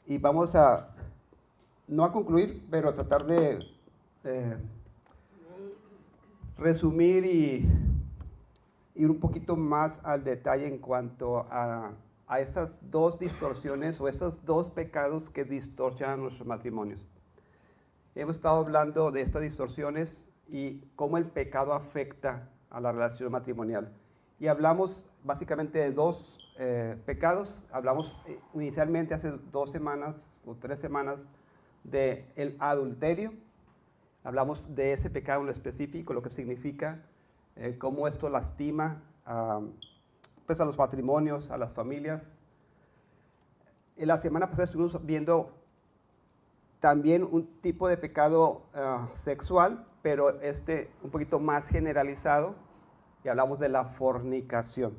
Y vamos a, no a concluir, pero a tratar de resumir y ir un poquito más al detalle en cuanto a estas dos distorsiones o estos dos pecados que distorsionan nuestros matrimonios. Hemos estado hablando de estas distorsiones y cómo el pecado afecta a la relación matrimonial. Y hablamos básicamente de dos pecados. Hablamos inicialmente hace 2 semanas o 3 semanas del adulterio. Hablamos de ese pecado en lo específico, lo que significa, cómo esto lastima pues a los matrimonios, a las familias. En la semana pasada estuvimos viendo también un tipo de pecado sexual, pero un poquito más generalizado, y hablamos de la fornicación.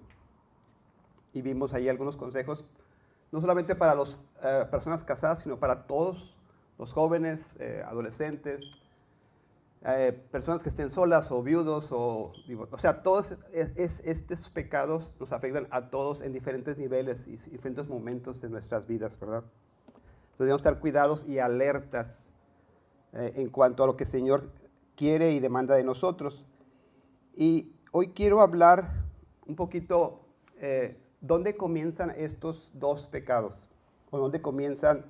Y vimos ahí algunos consejos, no solamente para las personas casadas, sino para todos los jóvenes, adolescentes, personas que estén solas o viudos, o sea, todos estos pecados nos afectan a todos en diferentes niveles y diferentes momentos de nuestras vidas, ¿verdad? Entonces debemos estar cuidados y alertas en cuanto a lo que el Señor quiere y demanda de nosotros. Y hoy quiero hablar un poquito dónde comienzan estos dos pecados, o dónde comienzan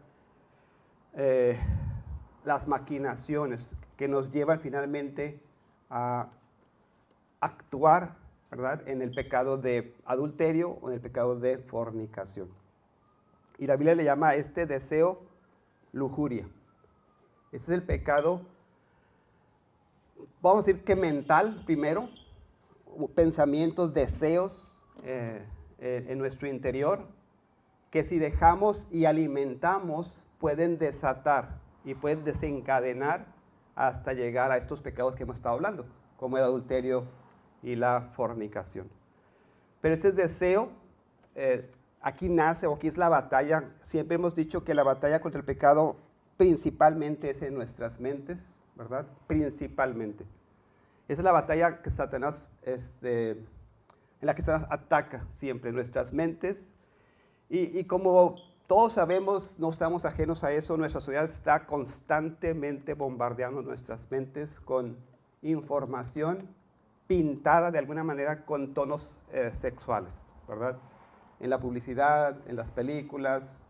las maquinaciones que nos llevan finalmente a actuar, ¿verdad?, en el pecado de adulterio o en el pecado de fornicación. Y la Biblia le llama a este deseo lujuria. Este es el pecado, vamos a decir que mental primero, pensamientos, deseos en nuestro interior, que si dejamos y alimentamos pueden desatar y pueden desencadenar hasta llegar a estos pecados que hemos estado hablando, como el adulterio y la fornicación. Pero este deseo, aquí nace, o aquí es la batalla. Siempre hemos dicho que la batalla contra el pecado principalmente es en nuestras mentes, ¿verdad? Principalmente. Esa es la batalla que Satanás, en la que Satanás ataca siempre, nuestras mentes. Y como todos sabemos, no estamos ajenos a eso, nuestra sociedad está constantemente bombardeando nuestras mentes con información pintada de alguna manera con tonos sexuales, ¿verdad? En la publicidad, en las películas,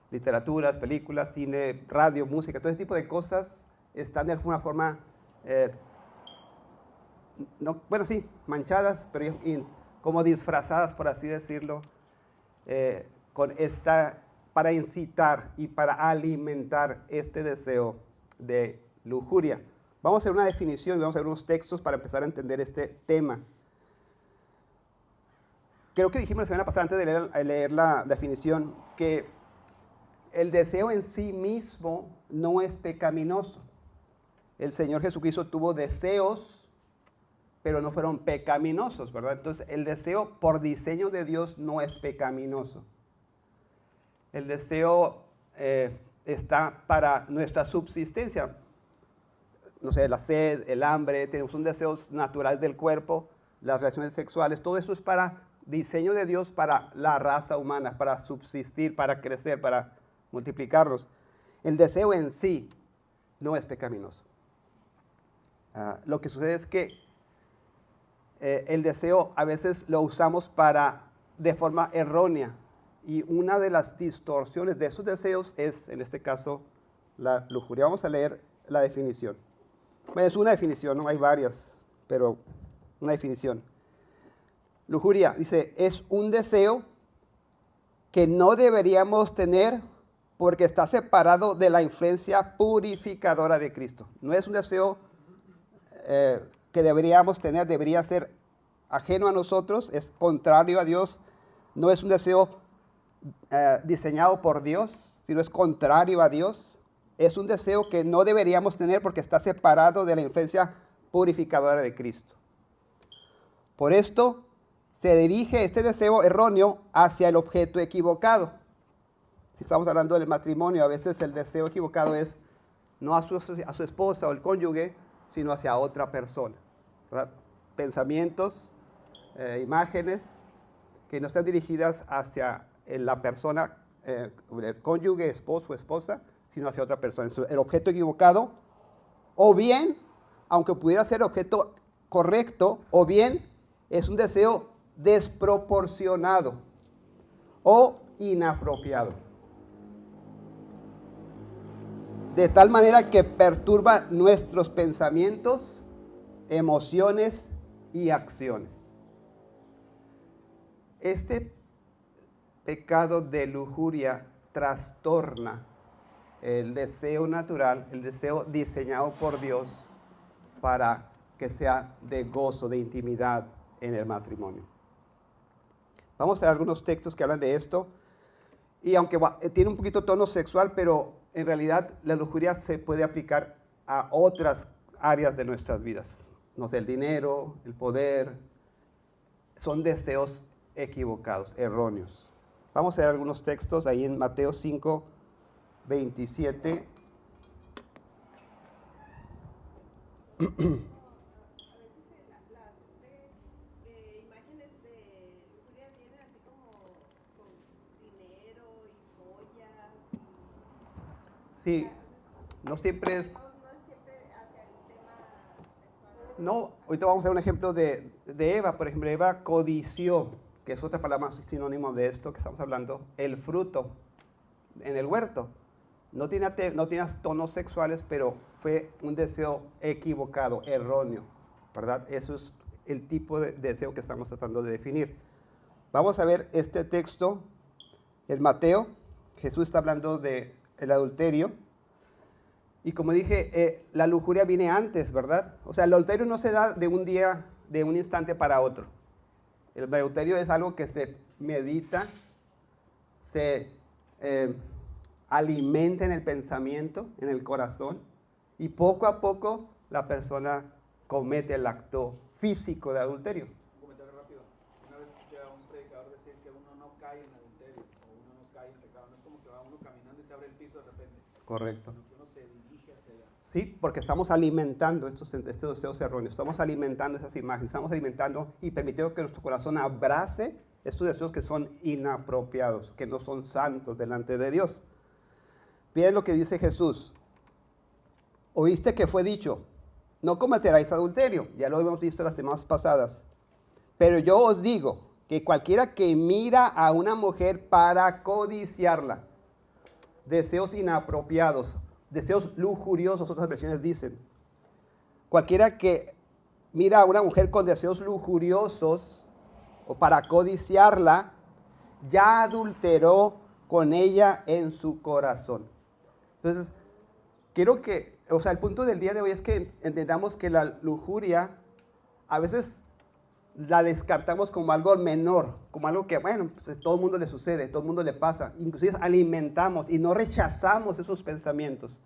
literaturas, películas, cine, radio, música, todo ese tipo de cosas están de alguna forma, manchadas, pero como disfrazadas, por así decirlo, con para incitar y para alimentar este deseo de lujuria. Vamos a hacer una definición y vamos a ver unos textos para empezar a entender este tema. Creo que dijimos la semana pasada, antes de leer la definición, que el deseo en sí mismo no es pecaminoso. El Señor Jesucristo tuvo deseos, pero no fueron pecaminosos, ¿verdad? Entonces, el deseo por diseño de Dios no es pecaminoso. El deseo está para nuestra subsistencia. No sé, la sed, el hambre, tenemos unos deseos naturales del cuerpo, las relaciones sexuales, todo eso es para diseño de Dios para la raza humana, para subsistir, para crecer, para multiplicarnos. El deseo en sí no es pecaminoso. Lo que sucede es que el deseo a veces lo usamos de forma errónea, y una de las distorsiones de esos deseos es, en este caso, la lujuria. Vamos a leer la definición. Bueno, es una definición, no hay varias, pero una definición. Lujuria, dice, es un deseo que no deberíamos tener porque está separado de la influencia purificadora de Cristo. No es un deseo que deberíamos tener, debería ser ajeno a nosotros, es contrario a Dios, no es un deseo diseñado por Dios, sino es contrario a Dios. Es un deseo que no deberíamos tener porque está separado de la influencia purificadora de Cristo. Por esto se dirige este deseo erróneo hacia el objeto equivocado. Si estamos hablando del matrimonio, a veces el deseo equivocado es no a su esposa o el cónyuge, sino hacia otra persona, ¿verdad? Pensamientos, imágenes que no están dirigidas hacia la persona el cónyuge, esposo, esposa, sino hacia otra persona. Es el objeto equivocado, o bien, aunque pudiera ser objeto correcto, o bien es un deseo desproporcionado o inapropiado, de tal manera que perturba nuestros pensamientos, emociones y acciones. Este pecado de lujuria trastorna el deseo natural, el deseo diseñado por Dios para que sea de gozo, de intimidad en el matrimonio. Vamos a ver algunos textos que hablan de esto. Y aunque tiene un poquito tono sexual, pero en realidad la lujuria se puede aplicar a otras áreas de nuestras vidas. No sé, el dinero, el poder, son deseos equivocados, erróneos. Vamos a ver algunos textos ahí en Mateo 5, 27. Imágenes de lujuria vienen así como con dinero y joyas. Sí, no siempre es... No es siempre hacia el tema sexual. No, ahorita vamos a ver un ejemplo de Eva. Por ejemplo, Eva codició, que es otra palabra más sinónimo de esto que estamos hablando, el fruto en el huerto. No tiene tonos sexuales, pero fue un deseo equivocado, erróneo, ¿verdad? Eso es el tipo de deseo que estamos tratando de definir. Vamos a ver este texto, en Mateo. Jesús está hablando del adulterio. Y como dije, la lujuria viene antes, ¿verdad? O sea, el adulterio no se da de un día, de un instante para otro. El adulterio es algo que se medita, se alimenta en el pensamiento, en el corazón, y poco a poco la persona comete el acto físico de adulterio. Un comentario rápido. Una vez escuché a un predicador decir que uno no cae en adulterio, o uno no cae en pecado. No es como que va uno caminando y se abre el piso de repente. Correcto. Uno se dirige hacia allá. Sí, porque estamos alimentando estos deseos erróneos, estamos alimentando esas imágenes, estamos alimentando y permitiendo que nuestro corazón abrace estos deseos que son inapropiados, que no son santos delante de Dios. Miren lo que dice Jesús. Oíste que fue dicho, no cometerás adulterio, ya lo hemos visto las semanas pasadas. Pero yo os digo que cualquiera que mira a una mujer para codiciarla, deseos inapropiados, deseos lujuriosos, otras versiones dicen. Cualquiera que mira a una mujer con deseos lujuriosos o para codiciarla, ya adulteró con ella en su corazón. Entonces, quiero que, el punto del día de hoy es que entendamos que la lujuria a veces la descartamos como algo menor, como algo que, bueno, pues, todo el mundo le sucede, todo el mundo le pasa. Inclusive alimentamos y no rechazamos esos pensamientos.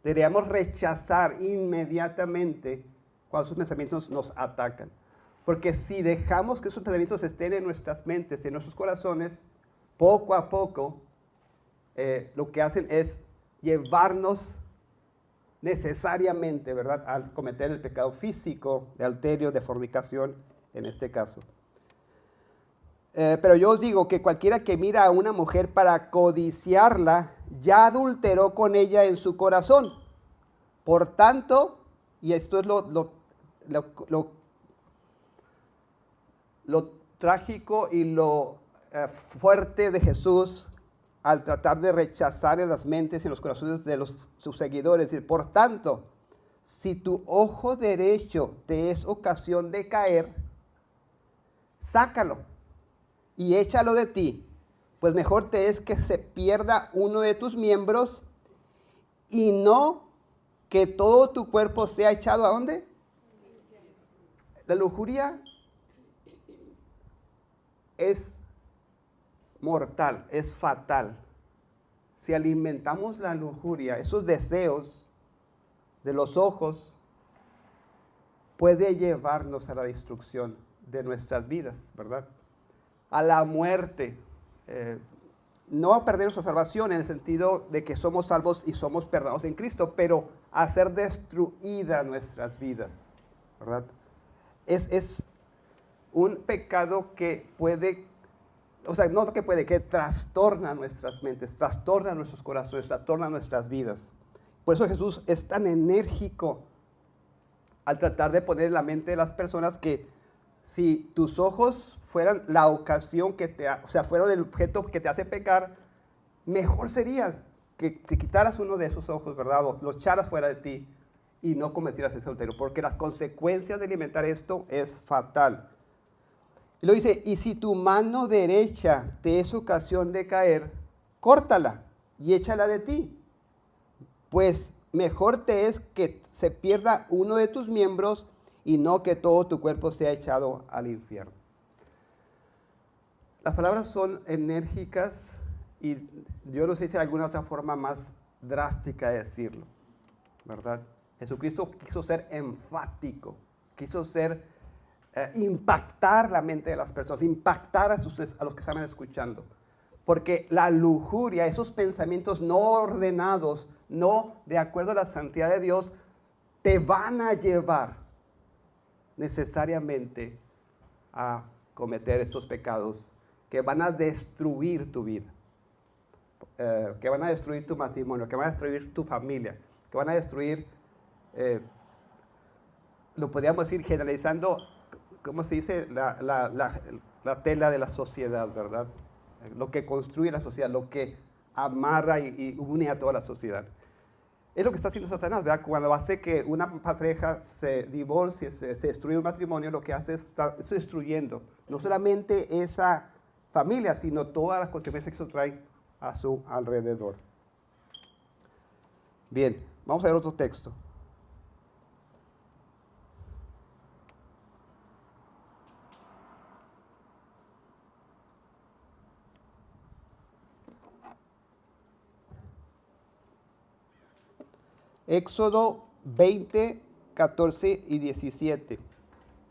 Deberíamos rechazar inmediatamente cuando esos pensamientos nos atacan. Porque si dejamos que esos pensamientos estén en nuestras mentes, en nuestros corazones, poco a poco lo que hacen es llevarnos necesariamente, ¿verdad?, al cometer el pecado físico, de adulterio, de fornicación, en este caso. Pero yo os digo que cualquiera que mira a una mujer para codiciarla, ya adulteró con ella en su corazón. Por tanto, y esto es lo trágico y lo fuerte de Jesús al tratar de rechazar en las mentes y en los corazones de sus seguidores. Y por tanto, si tu ojo derecho te es ocasión de caer, sácalo y échalo de ti, pues mejor te es que se pierda uno de tus miembros y no que todo tu cuerpo sea echado ¿a dónde? La lujuria es mortal, es fatal. Si alimentamos la lujuria, esos deseos de los ojos, puede llevarnos a la destrucción de nuestras vidas, ¿verdad? A la muerte. No a perder nuestra salvación en el sentido de que somos salvos y somos perdonados en Cristo, pero a ser destruidas nuestras vidas, ¿verdad? Es un pecado que puede o sea, no que puede, que trastorna nuestras mentes, trastorna nuestros corazones, trastorna nuestras vidas. Por eso Jesús es tan enérgico al tratar de poner en la mente de las personas que si tus ojos fueran la ocasión fueran el objeto que te hace pecar, mejor sería que te quitaras uno de esos ojos, ¿verdad? O los echaras fuera de ti y no cometieras ese adulterio, porque las consecuencias de alimentar esto es fatal. Y lo dice, y si tu mano derecha te es ocasión de caer, córtala y échala de ti, pues mejor te es que se pierda uno de tus miembros y no que todo tu cuerpo sea echado al infierno. Las palabras son enérgicas y yo no sé si hay alguna otra forma más drástica de decirlo, ¿verdad? Jesucristo quiso ser enfático, quiso impactar la mente de las personas, impactar a los que estaban escuchando. Porque la lujuria, esos pensamientos no ordenados, no de acuerdo a la santidad de Dios, te van a llevar necesariamente a cometer estos pecados que van a destruir tu vida, que van a destruir tu matrimonio, que van a destruir tu familia, que van a destruir, lo podríamos decir generalizando, ¿cómo se dice? La tela de la sociedad, ¿verdad? Lo que construye la sociedad, lo que amarra y une a toda la sociedad. Es lo que está haciendo Satanás, ¿verdad? Cuando hace que una pareja se divorcie, se destruye un matrimonio, lo que hace es estar destruyendo no solamente esa familia, sino todas las consecuencias que eso trae a su alrededor. Bien, vamos a ver otro texto. Éxodo 20, 14 y 17.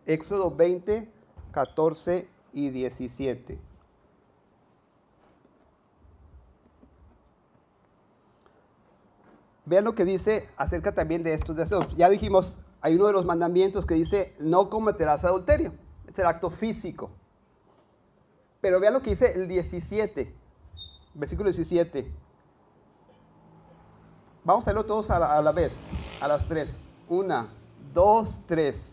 Éxodo 20, 14 y 17. Vean lo que dice acerca también de estos deseos. Ya dijimos, hay uno de los mandamientos que dice, no cometerás adulterio. Es el acto físico. Pero vean lo que dice el 17, versículo 17. Vamos a leerlo todos a la vez, a las 3. 1, 2, 3.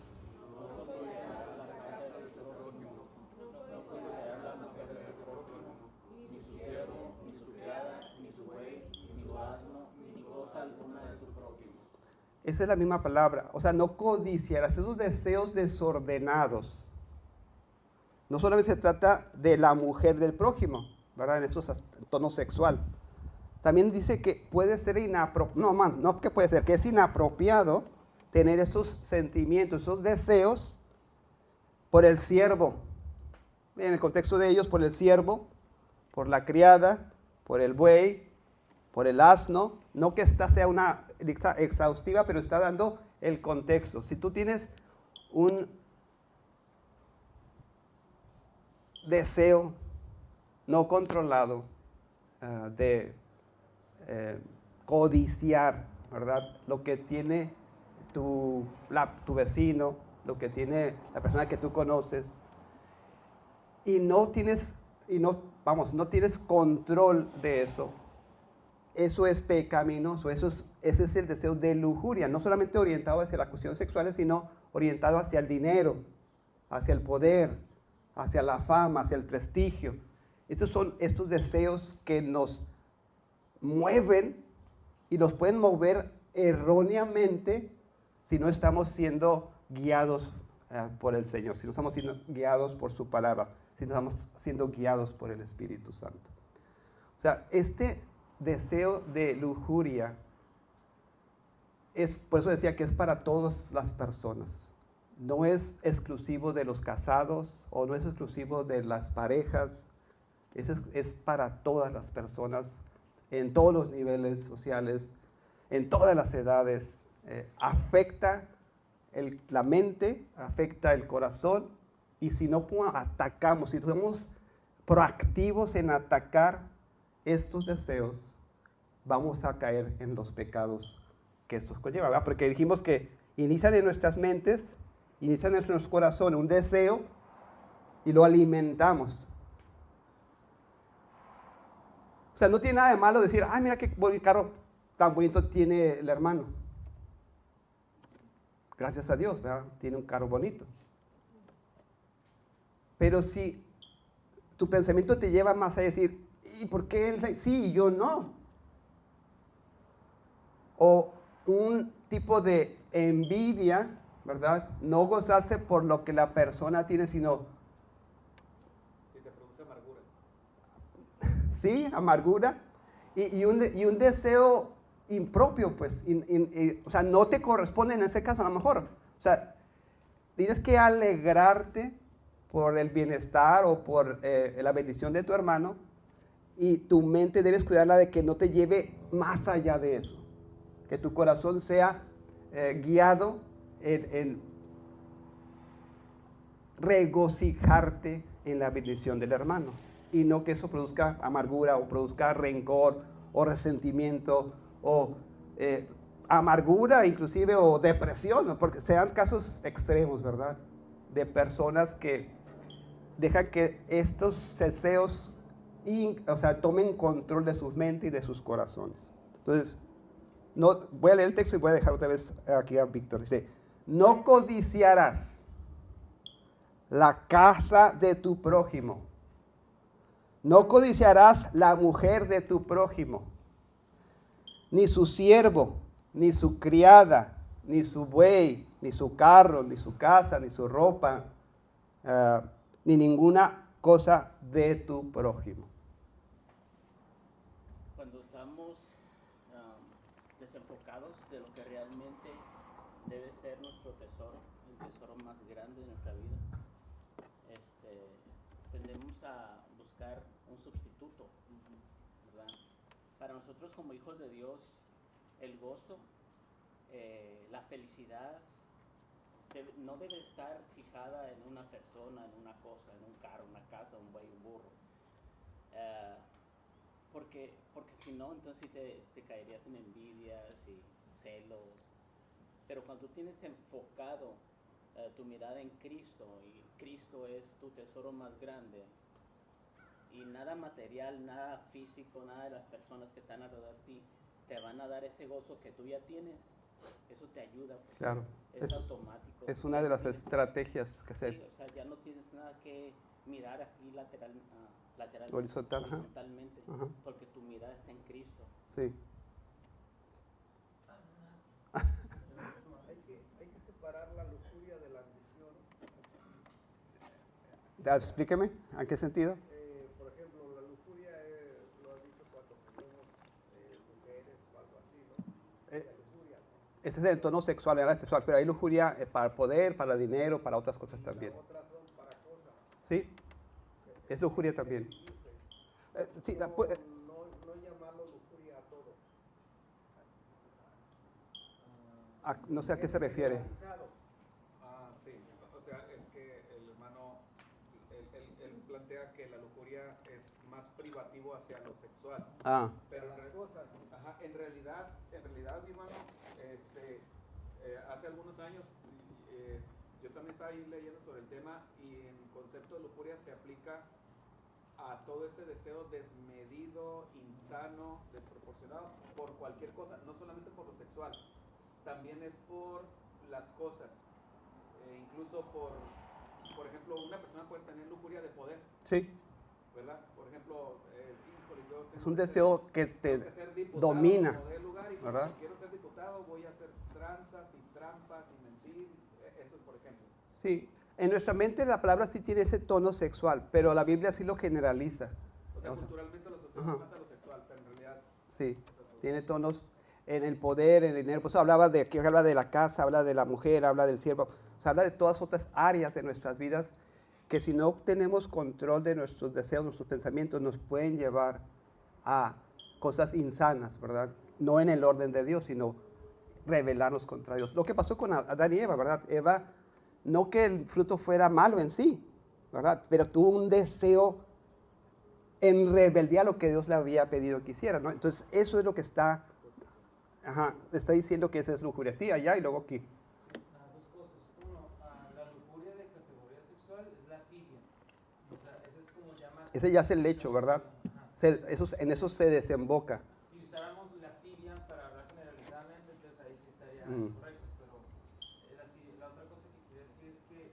Esa es la misma palabra. O sea, no codiciarás, esos deseos desordenados. No solamente se trata de la mujer del prójimo, ¿verdad? En esos tono sexual. También dice que puede ser que es inapropiado tener esos sentimientos, esos deseos por el siervo. En el contexto de ellos, por el siervo, por la criada, por el buey, por el asno. No que esta sea una exhaustiva, pero está dando el contexto. Si tú tienes un deseo no controlado de codiciar, ¿verdad? Lo que tiene tu vecino, lo que tiene la persona que tú conoces, y no tienes control de eso. Eso es pecaminoso, ese es el deseo de lujuria, no solamente orientado hacia las cuestiones sexuales, sino orientado hacia el dinero, hacia el poder, hacia la fama, hacia el prestigio. Estos son estos deseos que nos mueven y nos pueden mover erróneamente si no estamos siendo guiados por el Señor, si no estamos siendo guiados por su palabra, si no estamos siendo guiados por el Espíritu Santo. O sea, este deseo de lujuria por eso decía que es para todas las personas. No es exclusivo de los casados o no es exclusivo de las parejas. Es para todas las personas, en todos los niveles sociales, en todas las edades. Afecta la mente, afecta el corazón, y si no atacamos, si somos proactivos en atacar estos deseos, vamos a caer en los pecados que estos conllevan, ¿verdad? Porque dijimos que inician en nuestras mentes, inician en nuestros corazones un deseo y lo alimentamos. sea, no tiene nada de malo decir, ay, mira qué carro tan bonito tiene el hermano. Gracias a Dios, ¿verdad? Tiene un carro bonito. Pero si tu pensamiento te lleva más a decir, ¿y por qué él sí y yo no? O un tipo de envidia, ¿verdad? No gozarse por lo que la persona tiene, sino, Sí, te produce amargura. sí, amargura y un deseo impropio, pues, o sea, no te corresponde en ese caso a lo mejor. O sea, tienes que alegrarte por el bienestar o por la bendición de tu hermano, y tu mente debes cuidarla de que no te lleve más allá de eso. Que tu corazón sea guiado en regocijarte en la bendición del hermano, y no que eso produzca amargura o produzca rencor o resentimiento o amargura inclusive o depresión, ¿no? Porque sean casos extremos, ¿verdad? De personas que dejan que estos deseos o sea, tomen control de su mente y de sus corazones. Entonces, no, voy a leer el texto y voy a dejar otra vez aquí a Víctor. Dice, no codiciarás la casa de tu prójimo. No codiciarás la mujer de tu prójimo, ni su siervo, ni su criada, ni su buey, ni su carro, ni su casa, ni su ropa, ni ninguna cosa de tu prójimo. Cuando estamos desenfocados de lo que realmente debe ser nuestro tesoro, el tesoro más grande de nuestra vida, tendemos a buscar un sustituto, ¿verdad? Para nosotros como hijos de Dios, el gozo, la felicidad no debe estar fijada en una persona, en una cosa, en un carro, una casa, un buey, un burro. Porque si no, entonces sí te caerías en envidias y celos. Pero cuando tú tienes enfocado tu mirada en Cristo, y Cristo es tu tesoro más grande, y nada material, nada físico, nada de las personas que están alrededor de ti te van a dar ese gozo que tú ya tienes, eso te ayuda. Pues, Claro, es automático. es una de las estrategias que se... Sí, o sea, ya no tienes nada que mirar aquí Horizontalmente. horizontalmente, porque tu mirada está en Cristo. Sí. Hay que separar la lujuria de la ambición. Explíqueme, ¿en qué sentido? Por ejemplo, la lujuria, lo has dicho cuando tenemos mujeres o algo así, ¿no? La lujuria, ¿no? Este es el tono sexual, era sexual, pero hay lujuria para poder, para dinero, para otras cosas también. Las otras son para cosas. Sí, es lujuria también. Sí, no llamarlo lujuria a todo. No sé a qué se refiere. Sí, o sea, es que el hermano, él plantea que la lujuria es más privativo hacia lo sexual. Pero las cosas. Ajá, en realidad, mi hermano, hace algunos años, yo también estaba ahí leyendo sobre el tema, y el concepto de lujuria se aplica a todo ese deseo desmedido, insano, desproporcionado por cualquier cosa, no solamente por lo sexual, también es por las cosas, incluso por ejemplo, una persona puede tener lujuria de poder. Sí. ¿Verdad? Por ejemplo, híjole, yo tengo Es un deseo que te domina, ¿verdad? Si quiero ser diputado, voy a hacer tranzas y trampas y mentir, eso por ejemplo. Sí, en nuestra mente la palabra sí tiene ese tono sexual, pero la Biblia sí lo generaliza. O sea, culturalmente lo asociamos más a lo sexual, pero en realidad... Sí, tiene tonos en el poder, en el dinero. Por eso habla de la casa, habla de la mujer, habla del siervo. O sea, habla de todas otras áreas de nuestras vidas que si no tenemos control de nuestros deseos, nuestros pensamientos, nos pueden llevar a cosas insanas, ¿verdad? No en el orden de Dios, sino rebelarnos contra Dios. Lo que pasó con Adán y Eva, ¿verdad? Eva, no que el fruto fuera malo en sí, ¿verdad? Pero tuvo un deseo en rebeldía a lo que Dios le había pedido que hiciera, ¿no? Entonces, eso es lo que está diciendo que esa es lujuria. Sí, allá y luego aquí. Dos cosas. Uno, la lujuria de categoría sexual es lascivia. O sea, ese es como llamas. Ese ya es el hecho, ¿verdad? en eso se desemboca. Si usáramos lascivia para hablar generalizadamente, entonces ahí sí estaría Mm. correcto. Pero la otra cosa que quería decir es que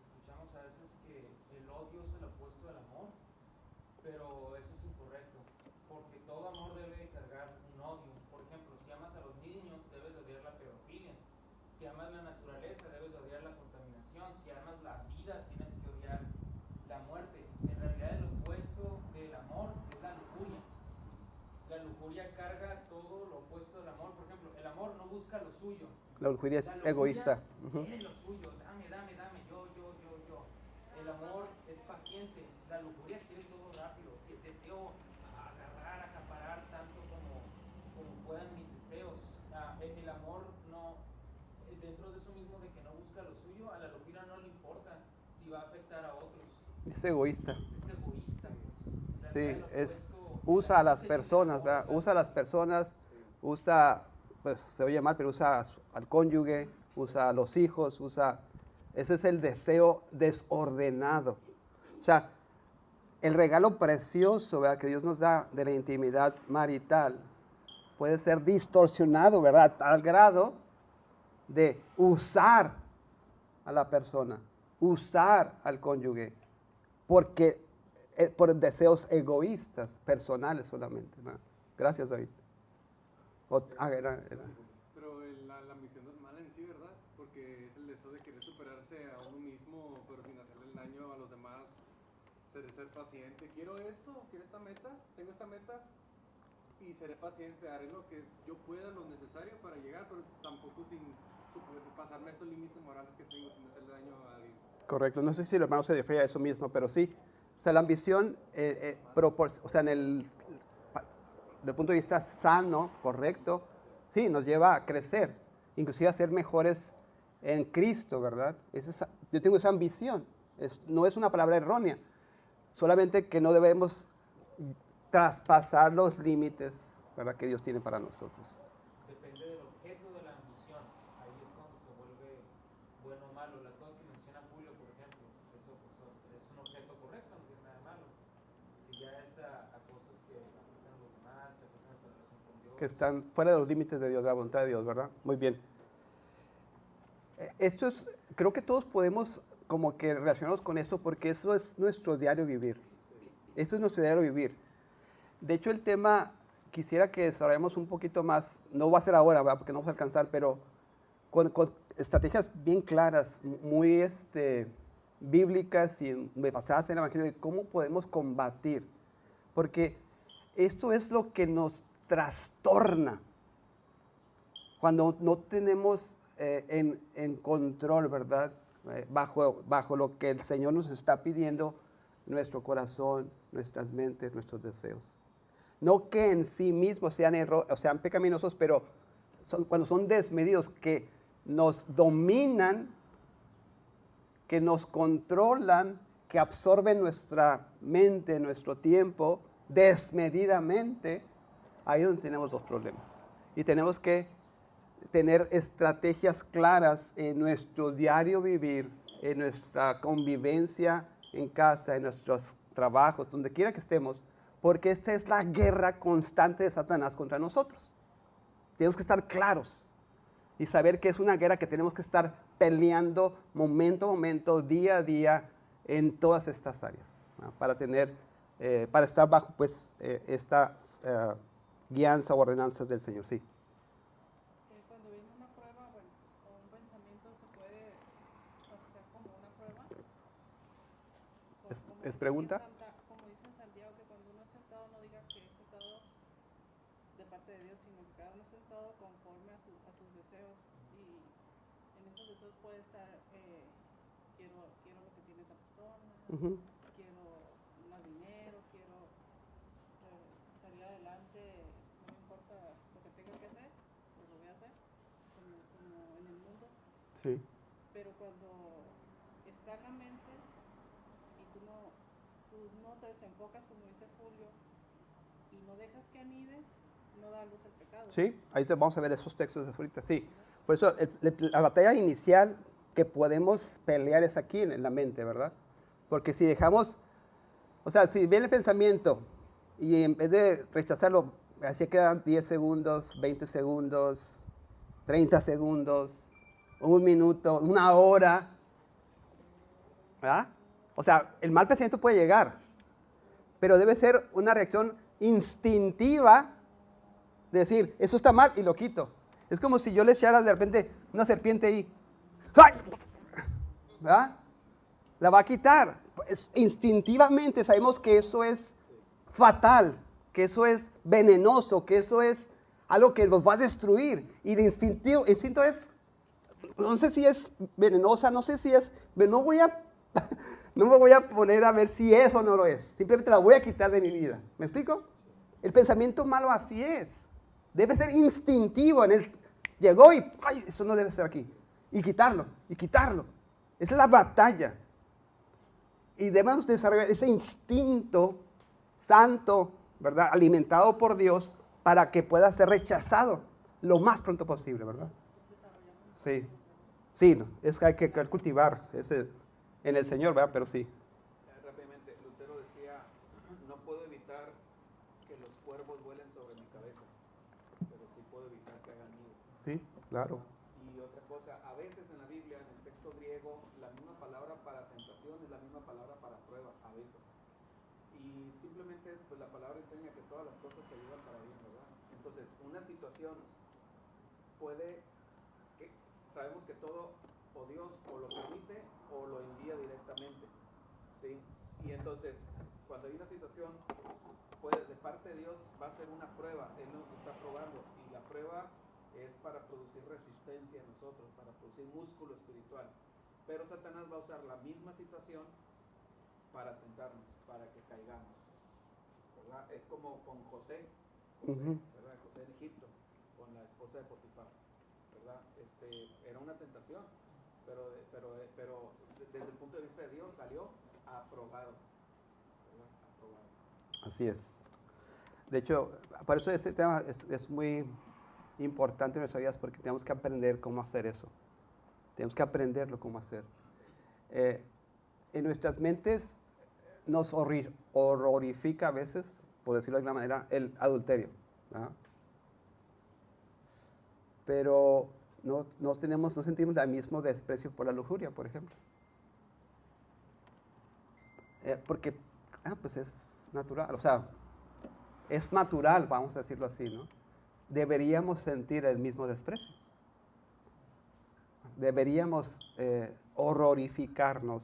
escuchamos a veces que el odio es el opuesto del amor, pero eso es incorrecto, porque todo amor debe de cargar un odio. Por ejemplo, si amas a los niños, debes de odiar la pedofilia. Si amas la naturaleza, debes de odiar la contaminación. Si amas la vida, tienes que odiar la muerte. En realidad el opuesto del amor es la lujuria. La lujuria carga todo lo opuesto del amor. Por ejemplo, el amor no busca lo suyo. La lujuria es La lujuria egoísta. Ujú. quiere lo suyo, dame, yo. El amor es paciente. La lujuria quiere todo rápido. Deseo agarrar, acaparar tanto como puedan mis deseos. El amor no, dentro de eso mismo de que no busca lo suyo, a la lujuria no le importa si va a afectar a otros. Es egoísta. Es egoísta, pues. Sí, usa a las personas, ¿verdad? Usa a las personas, pues se oye mal, pero usa al cónyuge, usa a los hijos, ese es el deseo desordenado. O sea, el regalo precioso, ¿verdad?, que Dios nos da de la intimidad marital puede ser distorsionado, ¿verdad?, a tal grado de usar a la persona, usar al cónyuge, porque por deseos egoístas, personales solamente, ¿no? Gracias, David. Era. Pero la misión no es mala en sí, ¿verdad? Porque es el deseo de querer superarse a uno mismo, pero sin hacerle el daño a los demás. Ser paciente. Quiero esto, quiero esta meta, tengo esta meta y seré paciente. Haré lo que yo pueda, lo necesario para llegar, pero tampoco sin pasarme estos límites morales que tengo, sin hacerle daño a alguien. Correcto. No sé si el hermano se refiere a eso mismo, pero sí. O sea, la ambición, o sea, del punto de vista sano, correcto, sí, nos lleva a crecer, inclusive a ser mejores en Cristo, ¿verdad? Yo tengo esa ambición. No es una palabra errónea, solamente que no debemos traspasar los límites, ¿verdad?, que Dios tiene para nosotros. Depende del objeto de la ambición. Ahí es cuando se vuelve bueno o malo. Las cosas que menciona Julio, por ejemplo, eso pues, es un objeto correcto, no tiene nada de malo. Si ya es a cosas que afectan a los demás, se afectan a tu relación con Dios. Que están fuera de los límites de Dios, de la voluntad de Dios, ¿verdad? Muy bien. Creo que todos podemos como que relacionarnos con esto porque eso es nuestro diario vivir. Esto es nuestro diario vivir. De hecho, el tema quisiera que desarrollemos un poquito más, no va a ser ahora, ¿verdad?, porque no vamos a alcanzar, pero con estrategias bien claras, muy bíblicas y basadas en el Evangelio de cómo podemos combatir. Porque esto es lo que nos trastorna cuando no tenemos en control, ¿verdad?, bajo lo que el Señor nos está pidiendo, nuestro corazón, nuestras mentes, nuestros deseos. No que en sí mismos sean pecaminosos, pero cuando son desmedidos, que nos dominan, que nos controlan, que absorben nuestra mente, nuestro tiempo, desmedidamente, ahí es donde tenemos los problemas. Y tenemos que tener estrategias claras en nuestro diario vivir, en nuestra convivencia en casa, en nuestros trabajos, donde quiera que estemos, porque esta es la guerra constante de Satanás contra nosotros. Tenemos que estar claros y saber que es una guerra que tenemos que estar peleando momento a momento, día a día, en todas estas áreas, ¿no?, para estar bajo pues esta guianza o ordenanzas del Señor. Sí. Cuando viene una prueba, bueno, o un pensamiento se puede asociar como una prueba. ¿Es pregunta? Como dice en Santiago, que cuando uno es tentado no diga que es tentado de parte de Dios, sino que cada uno es tentado conforme a sus deseos. Y en esos deseos puede estar, quiero lo que tiene esa persona, Uh-huh. quiero más dinero, quiero salir adelante, no me importa lo que tenga que hacer, pues lo voy a hacer, como en el mundo. Sí. Pero cuando está en la mente y tú no te desenfocas, como dice Julio, y no dejas que anide, no da luz al pecado. Sí, ahí vamos a ver esos textos de ahorita, sí. Por eso la batalla inicial que podemos pelear es aquí en la mente, ¿verdad? Porque si dejamos, o sea, si viene el pensamiento y en vez de rechazarlo, así quedan 10 segundos, 20 segundos, 30 segundos, un minuto, una hora. ¿Verdad? O sea, el mal pensamiento puede llegar, pero debe ser una reacción instintiva de decir, eso está mal y lo quito. Es como si yo le echara de repente una serpiente ahí. ¡Ay! ¿Verdad? La va a quitar. Instintivamente sabemos que eso es fatal, que eso es venenoso, que eso es algo que nos va a destruir. Y el instinto es, no sé si es venenosa, no sé si es, no me voy a poner a ver si es o no lo es. Simplemente la voy a quitar de mi vida. ¿Me explico? El pensamiento malo así es. Debe ser instintivo. Llegó y, ay, eso no debe ser aquí. Y quitarlo, y quitarlo. Esa es la batalla. Y debemos desarrollar ese instinto santo, ¿verdad? Alimentado por Dios para que pueda ser rechazado lo más pronto posible, ¿verdad? Sí. Sí, no, es que hay que cultivar ese en el Señor, ¿verdad? Pero sí. Rápidamente, Lutero decía, no puedo evitar que los cuervos vuelen sobre mi cabeza, pero sí puedo evitar que hagan nido. Sí, claro. Y otra cosa, a veces en la Biblia, en el texto griego, la misma palabra para tentación es la misma palabra para prueba, a veces. Y simplemente, pues la palabra enseña que todas las cosas se ayudan para bien, ¿verdad? Entonces, una situación sabemos que todo o Dios o lo permite o lo envía directamente, ¿sí? Y entonces, cuando hay una situación, de parte de Dios va a ser una prueba, Él nos está probando, y la prueba es para producir resistencia en nosotros, para producir músculo espiritual. Pero Satanás va a usar la misma situación para tentarnos, para que caigamos, ¿verdad? Es como con José, ¿verdad? José en Egipto, con la esposa de Potifar, ¿verdad? Era una tentación, pero desde el punto de vista de Dios salió aprobado, ¿verdad? Aprobado. Así es. De hecho, por eso este tema es muy importante en nuestras vidas, porque tenemos que aprender cómo hacer eso. Tenemos que aprenderlo cómo hacer. En nuestras mentes nos horrorifica a veces, por decirlo de alguna manera, el adulterio, ¿verdad? Pero no sentimos el mismo desprecio por la lujuria, por ejemplo. Porque pues es natural, o sea, es natural, vamos a decirlo así, ¿no? Deberíamos sentir el mismo desprecio. Deberíamos horrorificarnos,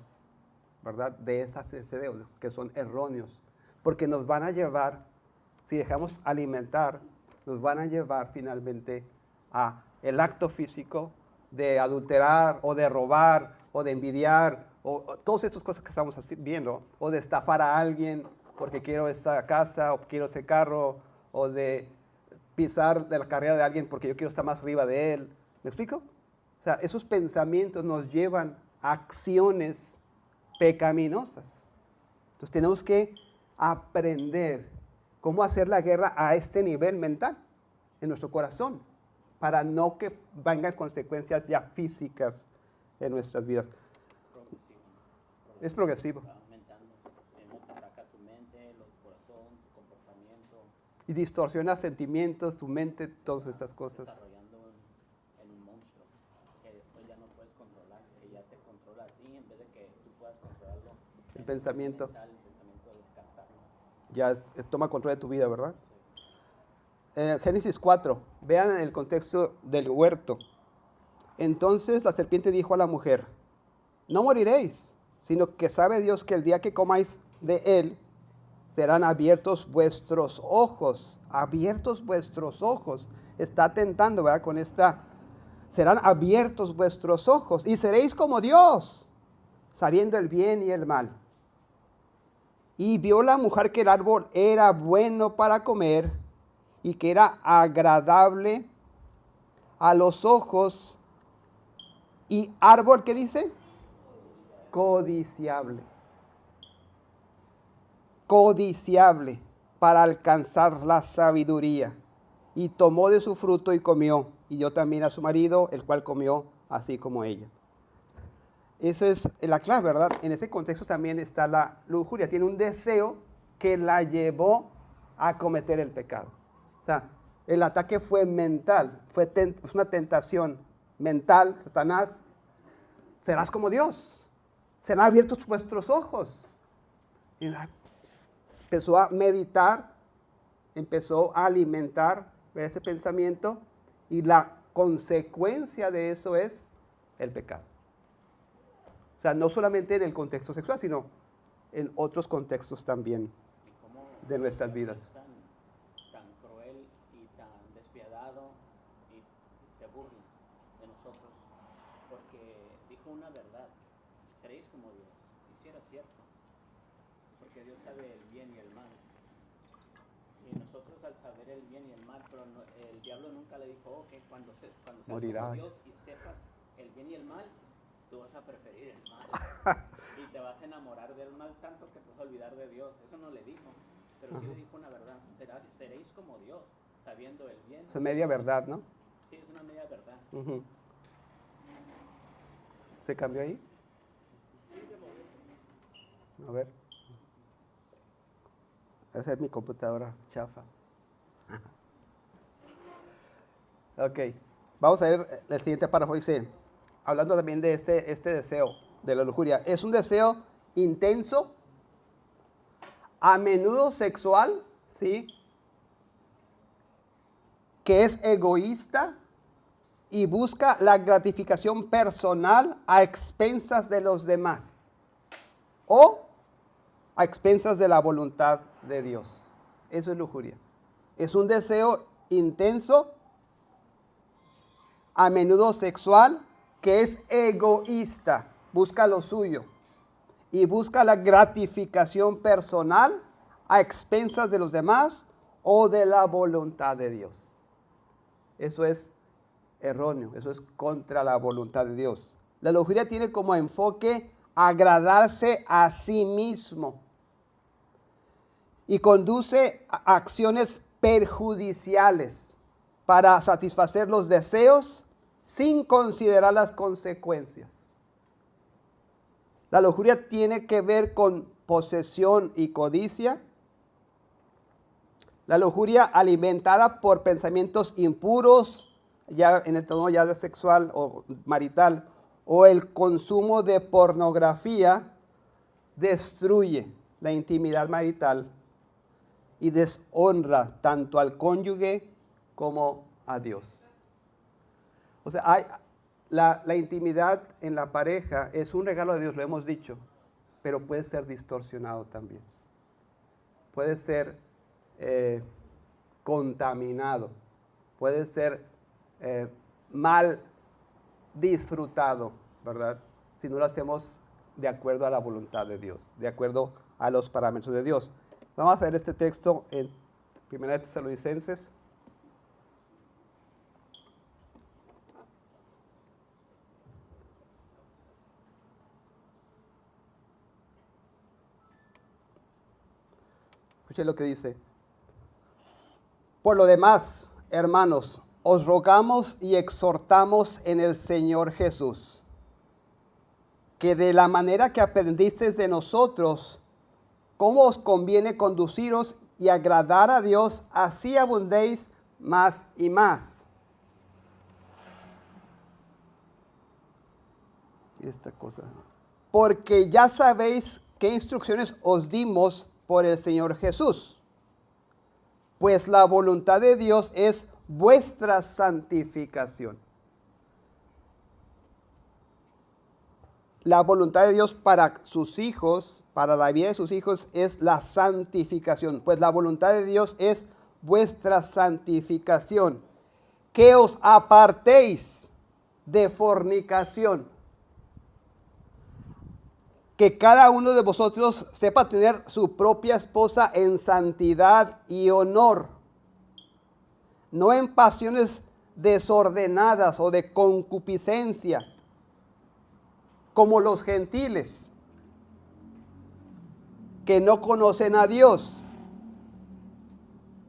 ¿verdad? De esos deseos que son erróneos, porque nos van a llevar, si dejamos alimentar, nos van a llevar finalmente a el acto físico de adulterar o de robar o de envidiar o todas estas cosas que estamos viendo, o de estafar a alguien porque quiero esta casa o quiero ese carro, o de pisar de la carrera de alguien porque yo quiero estar más arriba de él. ¿Me explico? O sea, esos pensamientos nos llevan a acciones pecaminosas. Entonces tenemos que aprender cómo hacer la guerra a este nivel mental, en nuestro corazón, para no que vengan consecuencias ya físicas en nuestras vidas. Es progresivo. Va aumentando, te ataca tu mente, tu corazón, tu comportamiento. Y distorsiona sentimientos, tu mente, todas estas cosas. Desarrollando en un monstruo que después ya no puedes controlar, que ya te controla a ti en vez de que tú puedas controlarlo. El pensamiento. Mental, el pensamiento de descartarlo. Ya toma control de tu vida, ¿verdad? Génesis 4, vean el contexto del huerto. Entonces la serpiente dijo a la mujer, no moriréis, sino que sabe Dios que el día que comáis de él, serán abiertos vuestros ojos. Abiertos vuestros ojos. Está tentando, ¿verdad? Con esta, serán abiertos vuestros ojos y seréis como Dios, sabiendo el bien y el mal. Y vio la mujer que el árbol era bueno para comer y que era agradable a los ojos, y árbol, ¿qué dice? Codiciable. Codiciable para alcanzar la sabiduría. Y tomó de su fruto y comió, y dio también a su marido, el cual comió así como ella. Esa es la clave, ¿verdad? En ese contexto también está la lujuria. Tiene un deseo que la llevó a cometer el pecado. O sea, el ataque fue mental, fue una tentación mental. Satanás, serás como Dios, serán abiertos vuestros ojos. Y empezó a meditar, empezó a alimentar ese pensamiento, y la consecuencia de eso es el pecado. O sea, no solamente en el contexto sexual, sino en otros contextos también ¿Y cómo de nuestras vidas. es tan cruel y tan despiadado y se burla de nosotros? Porque dijo una verdad: seréis como Dios. Y si era cierto, porque Dios sabe el bien y el mal. Y nosotros, al saber el bien y el mal, pero el diablo nunca le dijo: ok, cuando seas Morirás. como Dios y sepas el bien y el mal, tú vas a preferir el mal. Y te vas a enamorar del mal tanto que te vas a olvidar de Dios. Eso no le dijo, pero sí le dijo una verdad: seréis como Dios, sabiendo el bien. Es media verdad, ¿no? Sí, es una media verdad. Uh-huh. ¿Se cambió ahí? A ver. Voy a hacer mi computadora chafa. Ok. Vamos a ver el siguiente párrafo. Dice, hablando también de este deseo de la lujuria. Es un deseo intenso, a menudo sexual, ¿sí? Que es egoísta y busca la gratificación personal a expensas de los demás o a expensas de la voluntad de Dios. Eso es lujuria. Es un deseo intenso, a menudo sexual, que es egoísta, busca lo suyo y busca la gratificación personal a expensas de los demás o de la voluntad de Dios. Eso es erróneo, eso es contra la voluntad de Dios. La lujuria tiene como enfoque agradarse a sí mismo y conduce a acciones perjudiciales para satisfacer los deseos sin considerar las consecuencias. La lujuria tiene que ver con posesión y codicia. La lujuria alimentada por pensamientos impuros, ya en el tono ya de sexual o marital, o el consumo de pornografía, destruye la intimidad marital y deshonra tanto al cónyuge como a Dios. O sea, la intimidad en la pareja es un regalo de Dios, lo hemos dicho, pero puede ser distorsionado también. Puede ser contaminado, puede ser mal disfrutado, ¿verdad? Si no lo hacemos de acuerdo a la voluntad de Dios, de acuerdo a los parámetros de Dios. Vamos a ver este texto en 1 Tesalonicenses. Escuchen lo que dice. Por lo demás, hermanos, os rogamos y exhortamos en el Señor Jesús, que de la manera que aprendisteis de nosotros, cómo os conviene conduciros y agradar a Dios, así abundéis más y más. Esta cosa. Porque ya sabéis qué instrucciones os dimos por el Señor Jesús. Pues la voluntad de Dios es vuestra santificación. La voluntad de Dios para sus hijos, para la vida de sus hijos, es la santificación. Pues la voluntad de Dios es vuestra santificación. Que os apartéis de fornicación. Que cada uno de vosotros sepa tener su propia esposa en santidad y honor, no en pasiones desordenadas o de concupiscencia, como los gentiles, que no conocen a Dios.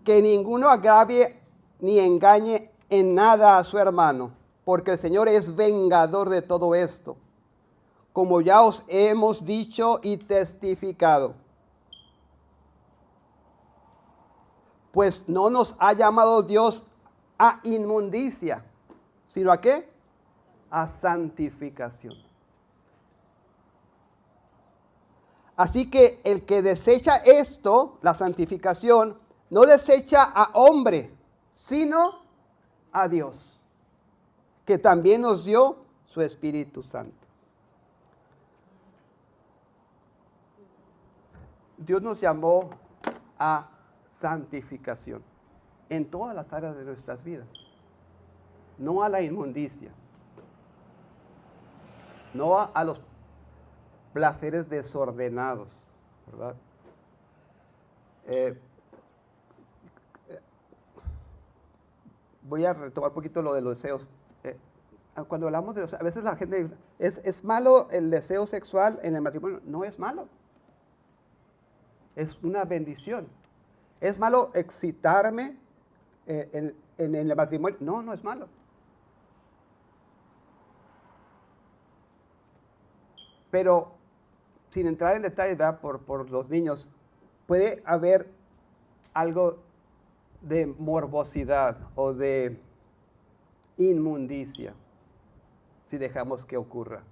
Que ninguno agravie ni engañe en nada a su hermano, porque el Señor es vengador de todo esto, como ya os hemos dicho y testificado. Pues no nos ha llamado Dios a inmundicia, sino ¿a qué? A santificación. Así que el que desecha esto, la santificación, no desecha a hombre, sino a Dios, que también nos dio su Espíritu Santo. Dios nos llamó a santificación en todas las áreas de nuestras vidas, no a la inmundicia, no a los placeres desordenados, ¿verdad? Voy a retomar un poquito lo de los deseos. Cuando hablamos de los, a veces la gente dice, ¿es malo el deseo sexual en el matrimonio? No es malo. Es una bendición. ¿Es malo excitarme en el matrimonio? No, no es malo. Pero, sin entrar en detalles, ¿verdad? Por los niños, puede haber algo de morbosidad o de inmundicia si dejamos que ocurra,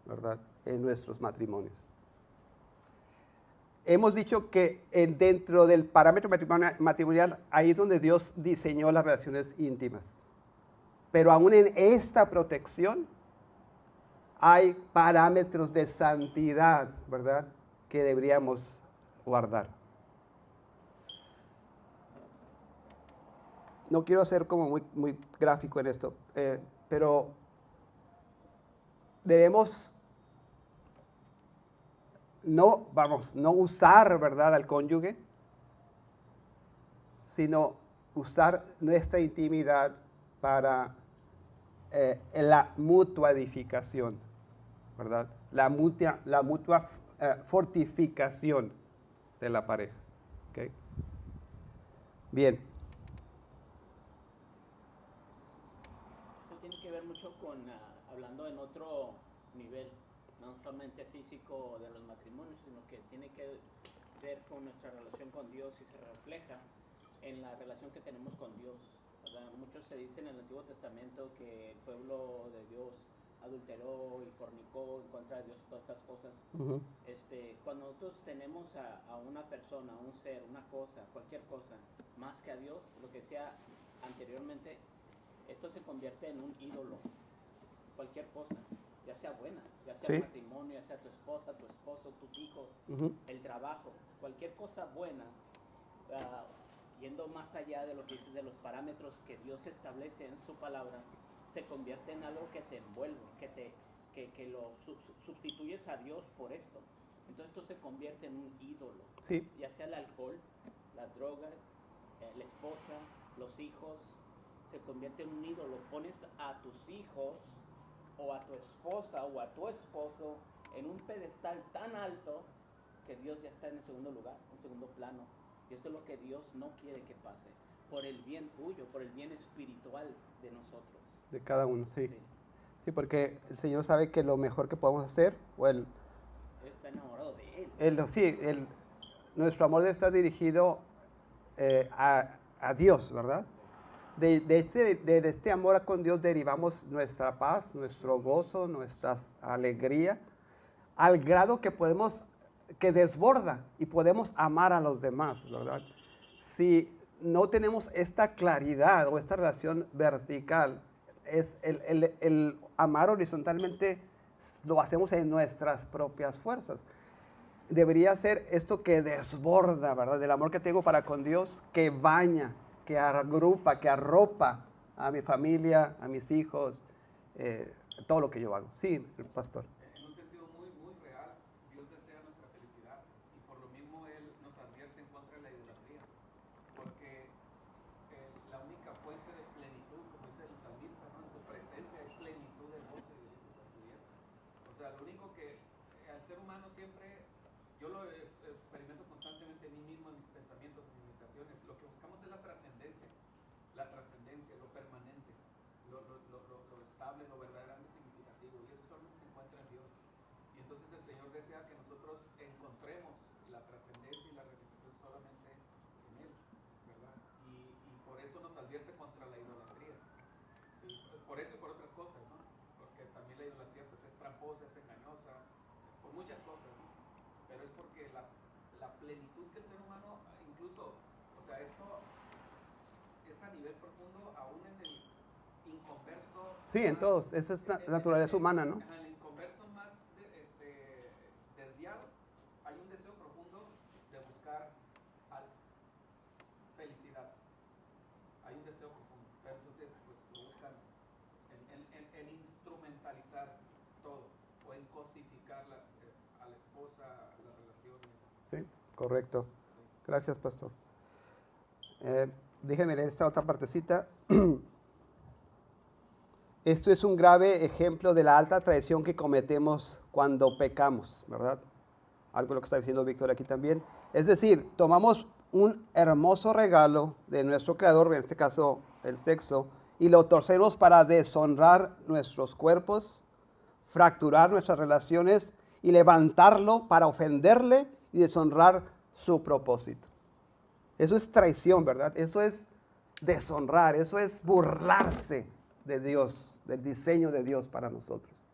¿verdad? En nuestros matrimonios. Hemos dicho que dentro del parámetro matrimonial, ahí es donde Dios diseñó las relaciones íntimas. Pero aún en esta protección hay parámetros de santidad, ¿verdad?, que deberíamos guardar. No quiero ser como muy gráfico en esto, pero debemos no usar, ¿verdad?, al cónyuge, sino usar nuestra intimidad para la mutua edificación, ¿verdad? La mutua fortificación de la pareja. ¿Okay? Bien. Esto tiene que ver mucho con, hablando en otro nivel, no solamente físico de los matrimonios, sino que tiene que ver con nuestra relación con Dios y se refleja en la relación que tenemos con Dios, ¿verdad? Muchos se dicen en el Antiguo Testamento que el pueblo de Dios adulteró y fornicó en contra de Dios, todas estas cosas. Uh-huh. Cuando nosotros tenemos a una persona, un ser, una cosa, cualquier cosa, más que a Dios, lo que sea anteriormente, esto se convierte en un ídolo. Cualquier cosa, ya sea buena, ya sea Sí. matrimonio, ya sea tu esposa, tu esposo, tus hijos, Uh-huh. el trabajo, cualquier cosa buena, yendo más allá de lo que dices, de los parámetros que Dios establece en su palabra, se convierte en algo que te envuelve, que lo sustituyes a Dios por esto. Entonces esto se convierte en un ídolo, Sí. ya sea el alcohol, las drogas, la esposa, los hijos, se convierte en un ídolo. Pones a tus hijos o a tu esposa o a tu esposo en un pedestal tan alto que Dios ya está en el segundo lugar, en segundo plano. Y esto es lo que Dios no quiere que pase, por el bien tuyo, por el bien espiritual de nosotros. De cada uno, sí. Sí. Sí, porque el Señor sabe que lo mejor que podemos hacer, o Él está enamorado de Él. nuestro amor debe estar dirigido a Dios, ¿verdad? De este amor con Dios derivamos nuestra paz, nuestro gozo, nuestra alegría, al grado que desborda y podemos amar a los demás, ¿verdad? Si no tenemos esta claridad o esta relación vertical, es el amar horizontalmente lo hacemos en nuestras propias fuerzas. Debería ser esto que desborda, ¿verdad? Del amor que tengo para con Dios, que baña, que agrupa, que arropa a mi familia, a mis hijos, todo lo que yo hago. Sí, pastor. En un sentido muy real, Dios desea nuestra felicidad y por lo mismo Él nos advierte en contra de la idolatría, porque la única fuente de plenitud, como dice el salmista, ¿no?, en tu presencia hay plenitud de gozo y dices a tu diestra. O sea, lo único que al ser humano siempre, yo lo experimento constantemente en mí mismo, en mis pensamientos, en mis meditaciones, lo que buscamos es la trascendencia, lo permanente, lo estable, lo verdaderamente significativo, y eso solamente se encuentra en Dios. Y entonces el Señor desea que nosotros encontremos la trascendencia y la realización solamente en Él, ¿verdad? por eso y por otras cosas, ¿no? Porque también la idolatría pues es tramposa, es engañosa, por muchas cosas, ¿no? Pero es porque la plenitud que el ser humano, incluso, o sea, esto es a nivel profundo, aún en el inconverso. Sí, en todos. Esa es la naturaleza humana, ¿no? En el inconverso más desviado, hay un deseo profundo de buscar felicidad. Hay un deseo profundo. Pero entonces, pues lo buscan en instrumentalizar todo o en cosificar a la esposa, las relaciones. Sí, correcto. Gracias, pastor. Déjenme leer esta otra partecita. Esto es un grave ejemplo de la alta traición que cometemos cuando pecamos, ¿verdad? Algo de lo que está diciendo Víctor aquí también. Es decir, tomamos un hermoso regalo de nuestro Creador, en este caso el sexo, y lo torcemos para deshonrar nuestros cuerpos, fracturar nuestras relaciones y levantarlo para ofenderle y deshonrar su propósito. Eso es traición, ¿verdad? Eso es deshonrar, eso es burlarse de Dios, del diseño de Dios para nosotros.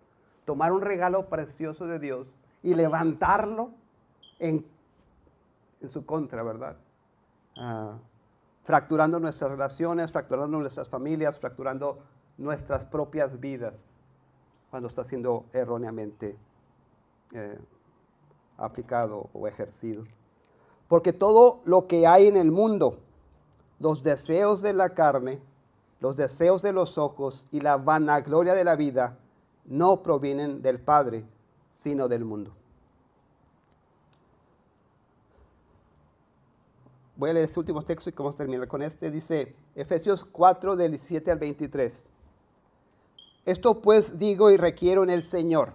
Tomar un regalo precioso de Dios y levantarlo en su contra, ¿verdad? Fracturando nuestras relaciones, fracturando nuestras familias, fracturando nuestras propias vidas cuando está siendo erróneamente aplicado o ejercido. Porque todo lo que hay en el mundo, los deseos de la carne, los deseos de los ojos y la vanagloria de la vida, no provienen del Padre, sino del mundo. Voy a leer este último texto y vamos a terminar con este. Dice Efesios 4, del 17 al 23. Esto pues digo y requiero en el Señor,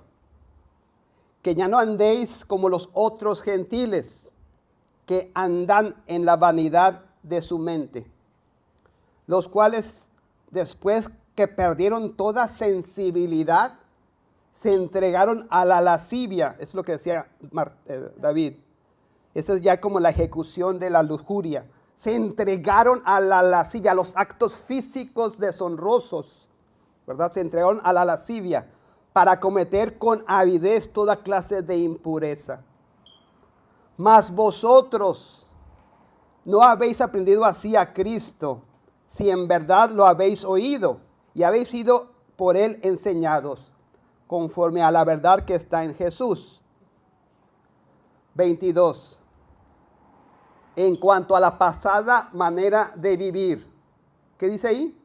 que ya no andéis como los otros gentiles, que andan en la vanidad de su mente, los cuales después que perdieron toda sensibilidad, se entregaron a la lascivia. Es lo que decía David. Esa es ya como la ejecución de la lujuria. Se entregaron a la lascivia, a los actos físicos deshonrosos, ¿verdad? Se entregaron a la lascivia para cometer con avidez toda clase de impureza. Mas vosotros no habéis aprendido así a Cristo, si en verdad lo habéis oído y habéis sido por él enseñados, conforme a la verdad que está en Jesús. 22. En cuanto a la pasada manera de vivir, ¿qué dice ahí?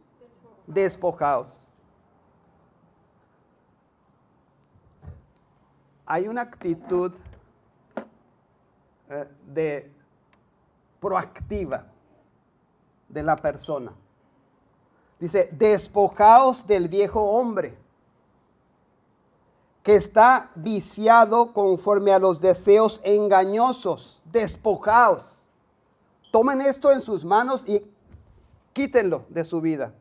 Despojaos. Hay una actitud de proactiva de la persona. Dice, despojaos del viejo hombre que está viciado conforme a los deseos engañosos. Despojaos. Tomen esto en sus manos y quítenlo de su vida.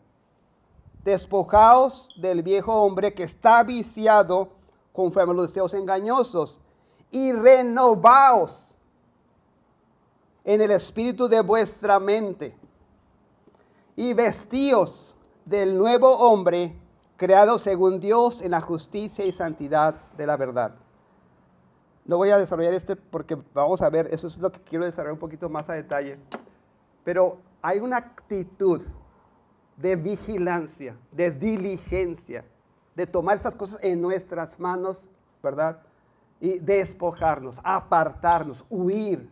Despojaos del viejo hombre que está viciado conforme a los deseos engañosos y renovaos en el espíritu de vuestra mente y vestíos del nuevo hombre creado según Dios en la justicia y santidad de la verdad. No voy a desarrollar porque vamos a ver, eso es lo que quiero desarrollar un poquito más a detalle. Pero hay una actitud de vigilancia, de diligencia, de tomar estas cosas en nuestras manos, ¿verdad? Y despojarnos, apartarnos, huir.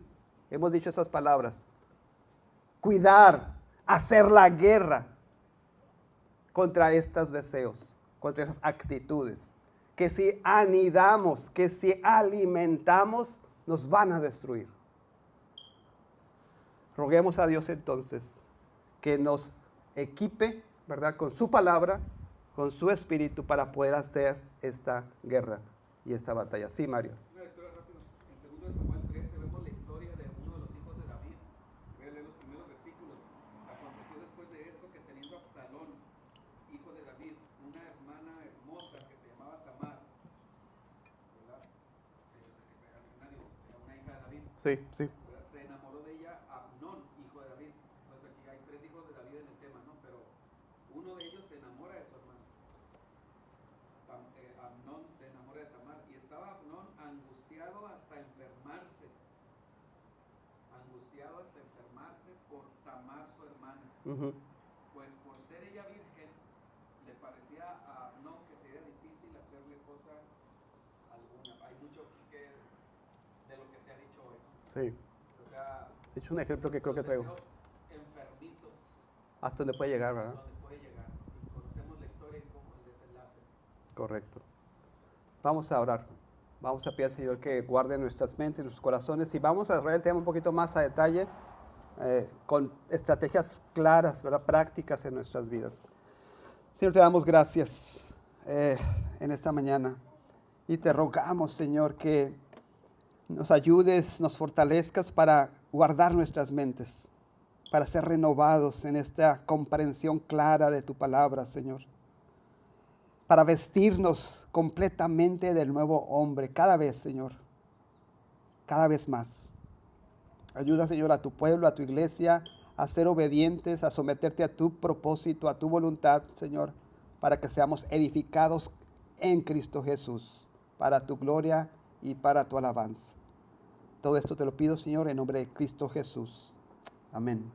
Hemos dicho esas palabras. Cuidar, hacer la guerra contra estos deseos, contra esas actitudes, que si anidamos, que si alimentamos, nos van a destruir. Roguemos a Dios entonces que nos equipe, ¿verdad?, con su palabra, con su espíritu para poder hacer esta guerra y esta batalla. Sí, Mario. Una lectura rápido. En 2 Samuel 13 vemos la historia de uno de los hijos de David. Voy a leer los primeros versículos. Aconteció después de esto que teniendo Absalón, hijo de David, una hermana hermosa que se llamaba Tamar, ¿verdad? Era una hija de David. Sí, sí. Se enamoró de ella Amnón, hijo de David. Entonces aquí hay 3 hijos de David en el tema, ¿no? Pero uno de ellos se enamora de su hermano. Ujú. Pues por ser ella virgen, le parecía a Amnón que sería difícil hacerle cosa alguna. Hay mucho que de lo que se ha dicho hoy. Sí. O sea, De hecho, un ejemplo que creo que los traigo. deseos enfermizos Hasta donde puede llegar, ¿verdad? donde puede llegar. Y conocemos la historia y cómo el desenlace. Correcto. Vamos a orar. Vamos a pedir al Señor que guarde nuestras mentes, nuestros corazones y vamos a desarrollar el tema un poquito más a detalle con estrategias claras, ¿verdad? Prácticas en nuestras vidas. Señor, te damos gracias en esta mañana y te rogamos, Señor, que nos ayudes, nos fortalezcas para guardar nuestras mentes, para ser renovados en esta comprensión clara de tu palabra, Señor. Para vestirnos completamente del nuevo hombre, cada vez, Señor, cada vez más. Ayuda, Señor, a tu pueblo, a tu iglesia, a ser obedientes, a someterte a tu propósito, a tu voluntad, Señor, para que seamos edificados en Cristo Jesús, para tu gloria y para tu alabanza. Todo esto te lo pido, Señor, en nombre de Cristo Jesús. Amén.